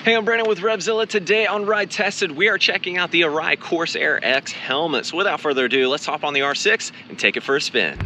Hey, I'm Brandon with RevZilla. Today on Ride Tested, we are checking out the Arai Corsair X helmet. So without further ado, let's hop on the R6 and take it for a spin.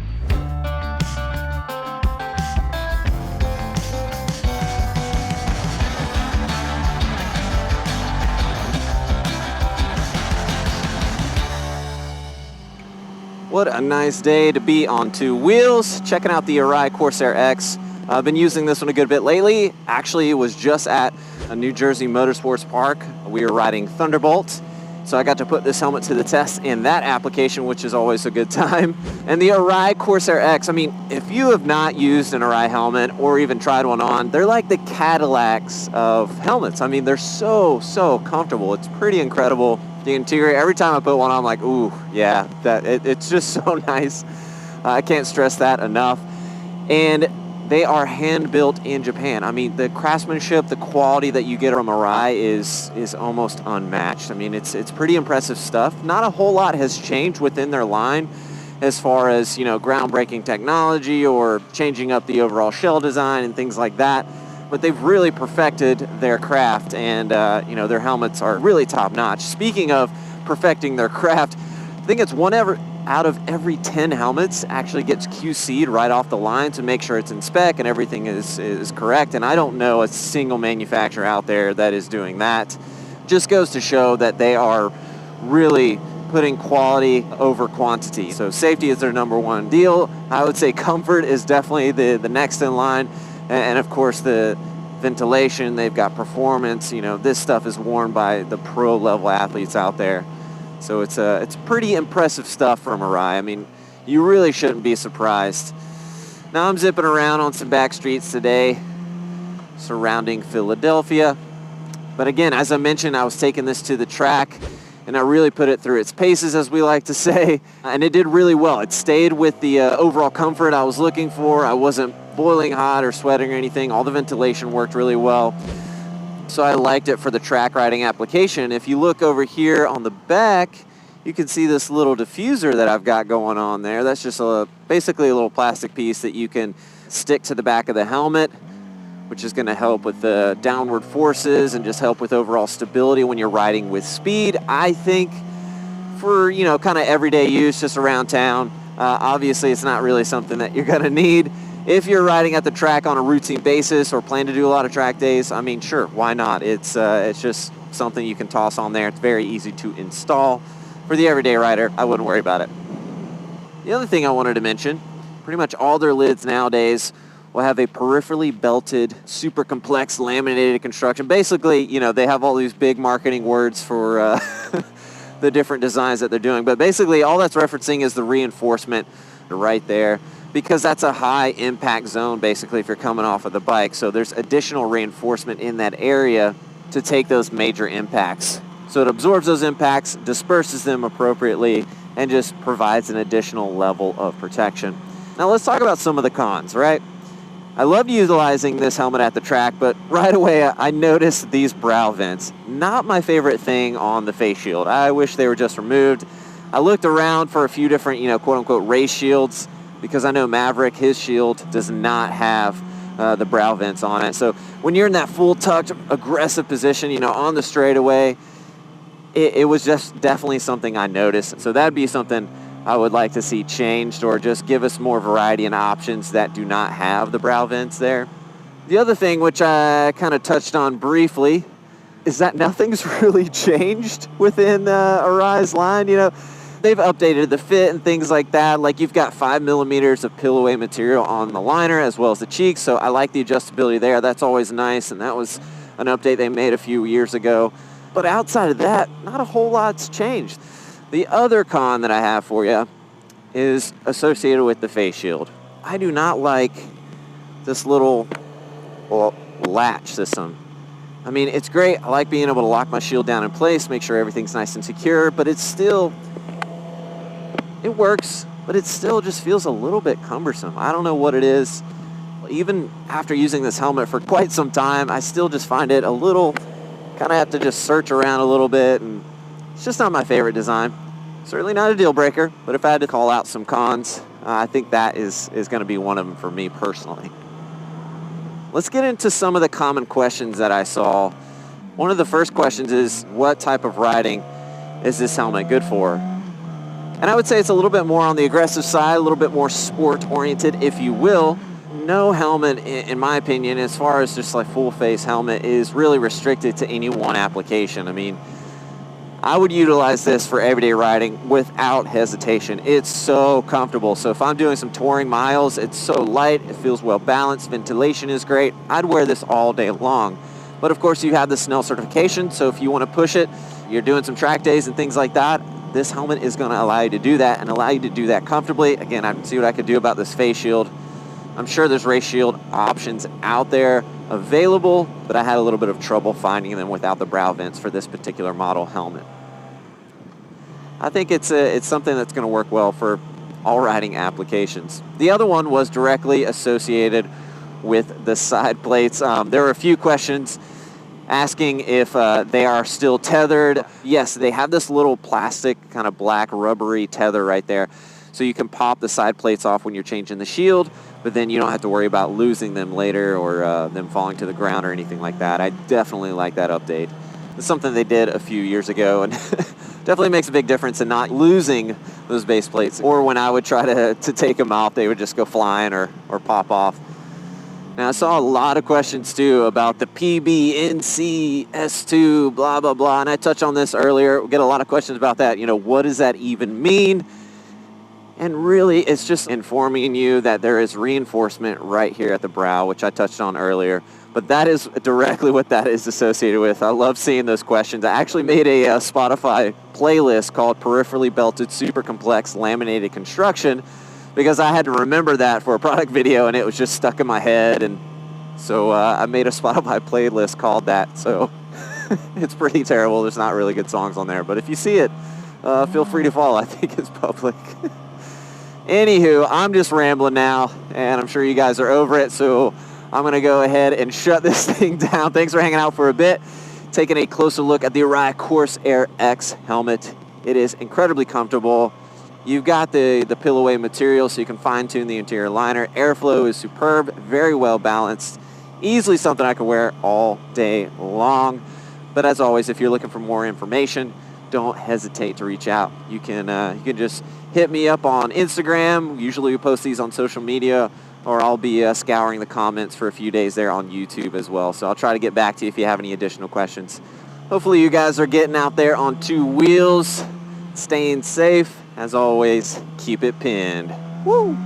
What a nice day to be on two wheels, checking out the Arai Corsair X. I've been using this one a good bit lately. Actually, it was just at a New Jersey Motorsports Park. We were riding Thunderbolt, so I got to put this helmet to the test in that application, which is always a good time. And the Arai Corsair X, I mean, if you have not used an Arai helmet or even tried one on, they're like the Cadillacs of helmets. I mean, they're so comfortable. It's pretty incredible. The interior, every time I put one on, I'm like, ooh, yeah, it's just so nice. I can't stress that enough. And they are hand-built in Japan. I mean, the craftsmanship, the quality that you get from Arai is almost unmatched. I mean, it's pretty impressive stuff. Not a whole lot has changed within their line as far as, you know, groundbreaking technology or changing up the overall shell design and things like that. But they've really perfected their craft, and you know, their helmets are really top-notch. Speaking of perfecting their craft, I think it's one out of every 10 helmets actually gets QC'd right off the line to make sure it's in spec and everything is correct. And I don't know a single manufacturer out there that is doing that. Just goes to show that they are really putting quality over quantity. So safety is their number one deal. I would say comfort is definitely the next in line. And of course, the ventilation, they've got performance. You know, this stuff is worn by the pro level athletes out there. So it's pretty impressive stuff from Arai. I mean, you really shouldn't be surprised. Now I'm zipping around on some back streets today surrounding Philadelphia. But again, as I mentioned, I was taking this to the track and I really put it through its paces, as we like to say, and it did really well. It stayed with the overall comfort I was looking for. I wasn't boiling hot or sweating or anything. All the ventilation worked really well. So I liked it for the track riding application. If you look over here on the back, you can see this little diffuser that I've got going on there. That's just basically a little plastic piece that you can stick to the back of the helmet, which is going to help with the downward forces and just help with overall stability when you're riding with speed. I think for, you know, kind of everyday use just around town, obviously it's not really something that you're going to need. If you're riding at the track on a routine basis or plan to do a lot of track days, I mean, sure, why not? It's just something you can toss on there. It's very easy to install. For the everyday rider, I wouldn't worry about it. The other thing I wanted to mention, pretty much all their lids nowadays will have a peripherally belted, super complex laminated construction. Basically, you know, they have all these big marketing words for the different designs that they're doing. But basically, all that's referencing is the reinforcement right there, because that's a high impact zone, basically, if you're coming off of the bike. So there's additional reinforcement in that area to take those major impacts. So it absorbs those impacts, disperses them appropriately, and just provides an additional level of protection. Now let's talk about some of the cons, right? I loved utilizing this helmet at the track, but right away I noticed these brow vents. Not my favorite thing on the face shield. I wish they were just removed. I looked around for a few different, you know, quote-unquote race shields, because I know Maverick, his shield does not have the brow vents on it. So when you're in that full tucked, aggressive position, you know, on the straightaway, it was just definitely something I noticed. So that'd be something I would like to see changed, or just give us more variety and options that do not have the brow vents there. The other thing, which I kind of touched on briefly, is that nothing's really changed within Arai's line. You know, they've updated the fit and things like that. Like, you've got 5 millimeters of pill-away material on the liner as well as the cheeks, so I like the adjustability there. That's always nice, and that was an update they made a few years ago. But outside of that, not a whole lot's changed. The other con that I have for you is associated with the face shield. I do not like this little latch system. I mean, it's great. I like being able to lock my shield down in place, make sure everything's nice and secure, but it's still, it works, but it still just feels a little bit cumbersome. I don't know what it is. Even after using this helmet for quite some time, I still just find it a little, kind of have to just search around a little bit, and it's just not my favorite design. Certainly not a deal breaker, but if I had to call out some cons, I think that is going to be one of them for me personally. Let's get into some of the common questions that I saw One of the first questions is, what type of riding is this helmet good for? And I would say it's a little bit more on the aggressive side, a little bit more sport-oriented, if you will. No helmet, in my opinion, as far as just like full-face helmet, is really restricted to any one application. I mean, I would utilize this for everyday riding without hesitation. It's so comfortable. So if I'm doing some touring miles, it's so light, it feels well balanced, ventilation is great. I'd wear this all day long. But of course you have the Snell certification, so if you want to push it, you're doing some track days and things like that, this helmet is going to allow you to do that and allow you to do that comfortably. Again, I can see what I could do about this face shield. I'm sure there's race shield options out there available, but I had a little bit of trouble finding them without the brow vents for this particular model helmet. I think it's something that's going to work well for all riding applications. The other one was directly associated with the side plates. There were a few questions asking if they are still tethered. Yes, they have this little plastic kind of black rubbery tether right there. So you can pop the side plates off when you're changing the shield, but then you don't have to worry about losing them later or them falling to the ground or anything like that. I definitely like that update. It's something they did a few years ago and definitely makes a big difference in not losing those base plates. Or when I would try to take them off, they would just go flying or pop off. Now, I saw a lot of questions, too, about the PBNC S2, blah, blah, blah, and I touched on this earlier. We get a lot of questions about that. You know, what does that even mean? And really, it's just informing you that there is reinforcement right here at the brow, which I touched on earlier. But that is directly what that is associated with. I love seeing those questions. I actually made a Spotify playlist called Peripherally Belted Super Complex Laminated Construction, because I had to remember that for a product video and it was just stuck in my head, and so I made a Spotify playlist called that. So it's pretty terrible. There's not really good songs on there, but if you see it, feel free to follow. I think it's public. Anywho, I'm just rambling now, and I'm sure you guys are over it, so I'm going to go ahead and shut this thing down. Thanks for hanging out for a bit, taking a closer look at the Arai Corsair X helmet. It is incredibly comfortable. You've got the pilloway material, so you can fine-tune the interior liner. Airflow is superb, very well balanced. Easily something I can wear all day long. But as always, if you're looking for more information, don't hesitate to reach out. You can just hit me up on Instagram. Usually we post these on social media, or I'll be scouring the comments for a few days there on YouTube as well. So I'll try to get back to you if you have any additional questions. Hopefully you guys are getting out there on two wheels, staying safe. As always, keep it pinned. Woo!